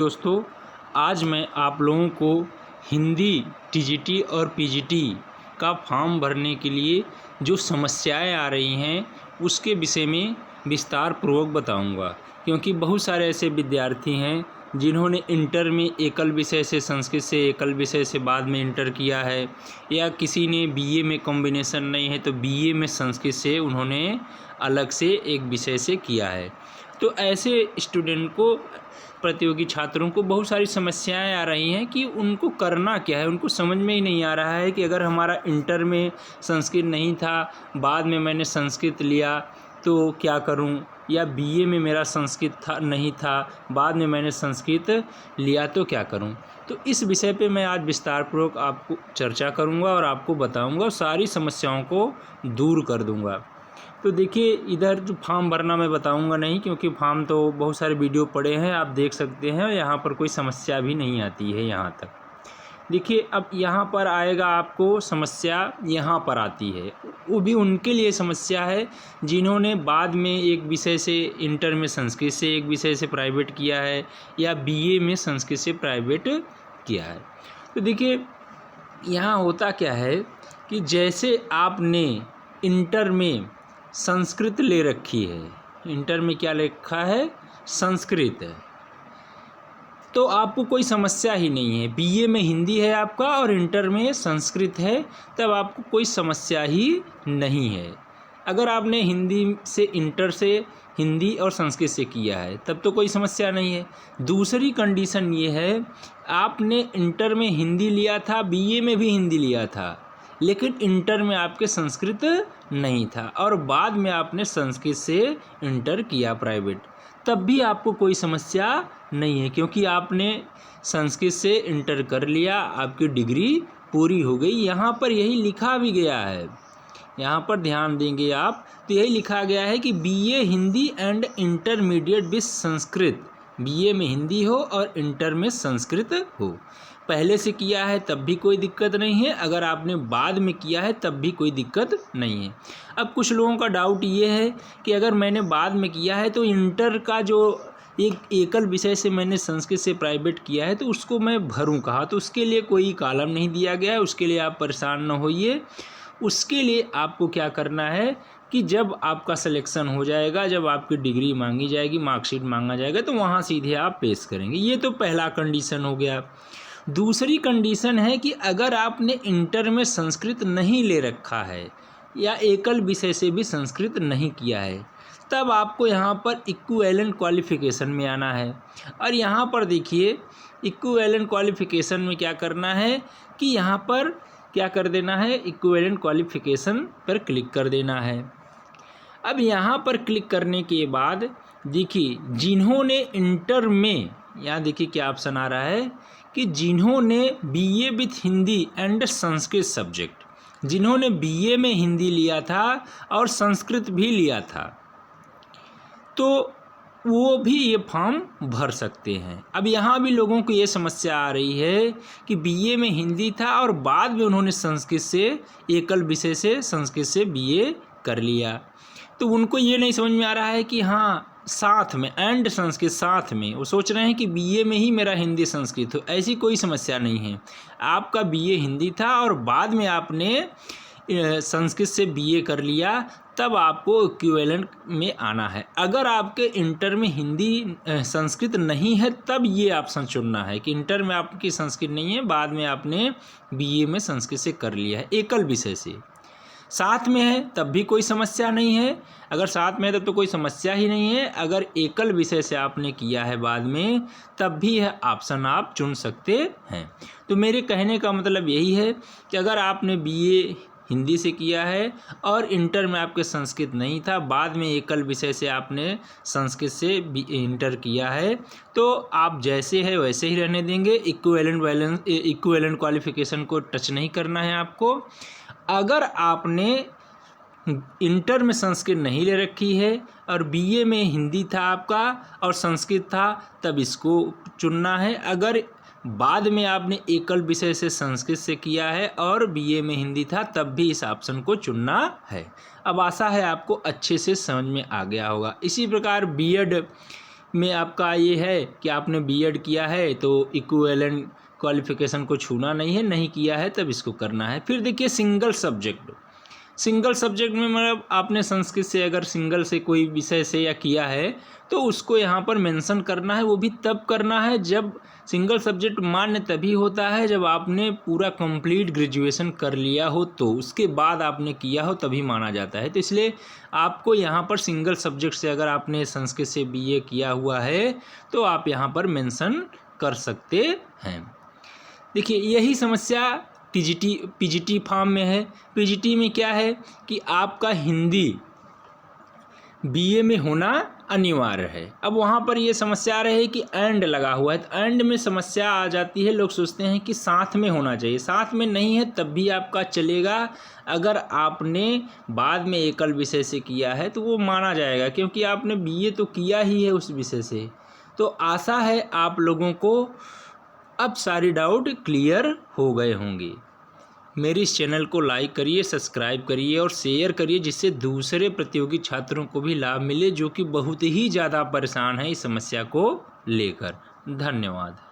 दोस्तों, आज मैं आप लोगों को हिंदी टीजीटी और पीजीटी का फॉर्म भरने के लिए जो समस्याएं आ रही हैं उसके विषय में विस्तार पूर्वक बताऊंगा, क्योंकि बहुत सारे ऐसे विद्यार्थी हैं जिन्होंने इंटर में एकल विषय से संस्कृत से एकल विषय से बाद में इंटर किया है, या किसी ने बीए में कॉम्बिनेशन नहीं है तो बीए में संस्कृत से उन्होंने अलग से एक विषय से किया है। तो ऐसे स्टूडेंट को, प्रतियोगी छात्रों को बहुत सारी समस्याएं आ रही हैं कि उनको करना क्या है। उनको समझ में ही नहीं आ रहा है कि अगर हमारा इंटर में संस्कृत नहीं था, बाद में मैंने संस्कृत लिया तो क्या करूं, या बीए में मेरा संस्कृत नहीं था, बाद में मैंने संस्कृत लिया तो क्या करूं। तो इस विषय पे मैं आज विस्तारपूर्वक आपको चर्चा करूंगा और आपको बताऊंगा और सारी समस्याओं को दूर कर दूंगा। तो देखिए, इधर जो फॉर्म भरना मैं बताऊंगा नहीं, क्योंकि फॉर्म तो बहुत सारे वीडियो पड़े हैं, आप देख सकते हैं। यहाँ पर कोई समस्या भी नहीं आती है यहाँ तक। देखिए, अब यहाँ पर आएगा आपको समस्या, यहाँ पर आती है। वो भी उनके लिए समस्या है जिन्होंने बाद में एक विषय से इंटर में संस्कृत से एक विषय से प्राइवेट किया है, या बीए में संस्कृत से प्राइवेट किया है। तो देखिए, यहाँ होता क्या है कि जैसे आपने इंटर में संस्कृत ले रखी है, इंटर में क्या लिखा है, संस्कृत है, तो आपको कोई समस्या ही नहीं है। बीए में हिंदी है आपका और इंटर में संस्कृत है, तब आपको कोई समस्या ही नहीं है। अगर आपने हिंदी से इंटर से हिंदी और संस्कृत से किया है तब तो कोई समस्या नहीं है। दूसरी कंडीशन ये है, आपने इंटर में हिंदी लिया था, बीए में भी हिंदी लिया था, लेकिन इंटर में आपके संस्कृत नहीं था और बाद में आपने संस्कृत से इंटर किया प्राइवेट, तब भी आपको कोई समस्या नहीं है, क्योंकि आपने संस्कृत से इंटर कर लिया, आपकी डिग्री पूरी हो गई। यहाँ पर यही लिखा भी गया है, यहाँ पर ध्यान देंगे आप तो यही लिखा गया है कि BA Hindi and intermediate with Sanskrit, BA में हिंदी हो और इंटर में संस्कृत हो। पहले से किया है तब भी कोई दिक्कत नहीं है, अगर आपने बाद में किया है तब भी कोई दिक्कत नहीं है। अब कुछ लोगों का डाउट ये है कि अगर मैंने बाद में किया है तो इंटर का जो एक एकल विषय से मैंने संस्कृत से प्राइवेट किया है तो उसको मैं भरूं कहाँ। तो उसके लिए कोई कॉलम नहीं दिया गया है, उसके लिए आप परेशान न होइए। उसके लिए आपको क्या करना है कि जब आपका सिलेक्शन हो जाएगा, जब आपकी डिग्री मांगी जाएगी, मार्कशीट मांगा जाएगा, तो वहाँ सीधे आप पेश करेंगे। ये तो पहला कंडीशन हो गया। दूसरी कंडीशन है कि अगर आपने इंटर में संस्कृत नहीं ले रखा है या एकल विषय से भी संस्कृत नहीं किया है, तब आपको यहाँ पर इक्विवेलेंट क्वालिफिकेशन में आना है। और यहाँ पर देखिए, इक्विवेलेंट क्वालिफिकेशन में क्या करना है कि यहाँ पर क्या कर देना है, इक्विवेलेंट क्वालिफिकेशन पर क्लिक कर देना है। अब यहाँ पर क्लिक करने के बाद देखिए, जिन्होंने इंटर में, यहाँ देखिए क्या ऑप्शन आ रहा है कि जिन्होंने BA with Hindi and Sanskrit subject, जिन्होंने बीए में हिंदी लिया था और संस्कृत भी लिया था, तो वो भी ये फॉर्म भर सकते हैं। अब यहाँ भी लोगों को ये समस्या आ रही है कि बीए में हिंदी था और बाद में उन्होंने संस्कृत से एकल विषय से संस्कृत से बीए कर लिया, तो उनको ये नहीं समझ में आ रहा है कि हाँ साथ में एंड संस्कृत साथ में, वो सोच रहे हैं कि बीए में ही मेरा हिंदी संस्कृत हो। ऐसी कोई समस्या नहीं है। आपका बीए हिंदी था और बाद में आपने संस्कृत से बीए कर लिया, तब आपको इक्विवेलेंट में आना है। अगर आपके इंटर में हिंदी संस्कृत नहीं है तब ये ऑप्शन चुनना है कि इंटर में आपकी संस्कृत नहीं है, बाद में आपने बीए में संस्कृत से कर लिया है एकल विषय से। साथ में है तब भी कोई समस्या नहीं है, अगर साथ में है तब तो कोई समस्या ही नहीं है। अगर एकल विषय से आपने किया है बाद में, तब भी यह ऑप्शन आप चुन सकते हैं। तो मेरे कहने का मतलब यही है कि अगर आपने बीए हिंदी से किया है और इंटर में आपके संस्कृत नहीं था, बाद में एकल विषय से आपने संस्कृत से इंटर किया है, तो आप जैसे है वैसे ही रहने देंगे। इक्विवेलेंट क्वालिफिकेशन को टच नहीं करना है आपको। अगर आपने इंटर में संस्कृत नहीं ले रखी है और बीए में हिंदी था आपका और संस्कृत था, तब इसको चुनना है। अगर बाद में आपने एकल विषय से संस्कृत से किया है और बीए में हिंदी था, तब भी इस ऑप्शन को चुनना है। अब आशा है आपको अच्छे से समझ में आ गया होगा। इसी प्रकार बीएड में आपका ये है कि आपने बीएड किया है तो इक्विवेलेंट क्वालिफिकेशन को छूना नहीं है, नहीं किया है तब इसको करना है। फिर देखिए सिंगल सब्जेक्ट में मतलब आपने संस्कृत से अगर सिंगल से कोई विषय से या किया है तो उसको यहाँ पर मेंशन करना है। वो भी तब करना है जब सिंगल सब्जेक्ट मान्य तभी होता है जब आपने पूरा कंप्लीट ग्रेजुएशन कर लिया हो, तो उसके बाद आपने किया हो तभी माना जाता है। तो इसलिए आपको यहाँ पर सिंगल सब्जेक्ट से अगर आपने संस्कृत से बीए किया हुआ है तो आप यहाँ पर मेंशन कर सकते हैं। देखिए यही समस्या पीजीटी फॉर्म में है। पीजीटी में क्या है कि आपका हिंदी बीए में होना अनिवार्य है। अब वहाँ पर ये समस्या आ रही है कि एंड लगा हुआ है, तो एंड में समस्या आ जाती है। लोग सोचते हैं कि साथ में होना चाहिए, साथ में नहीं है तब भी आपका चलेगा। अगर आपने बाद में एकल विषय से किया है तो वो माना जाएगा, क्योंकि आपने बीए तो किया ही है उस विषय से। तो आशा है आप लोगों को अब सारी डाउट क्लियर हो गए होंगे। मेरे इस चैनल को लाइक करिए, सब्सक्राइब करिए और शेयर करिए, जिससे दूसरे प्रतियोगी छात्रों को भी लाभ मिले जो कि बहुत ही ज़्यादा परेशान है इस समस्या को लेकर। धन्यवाद।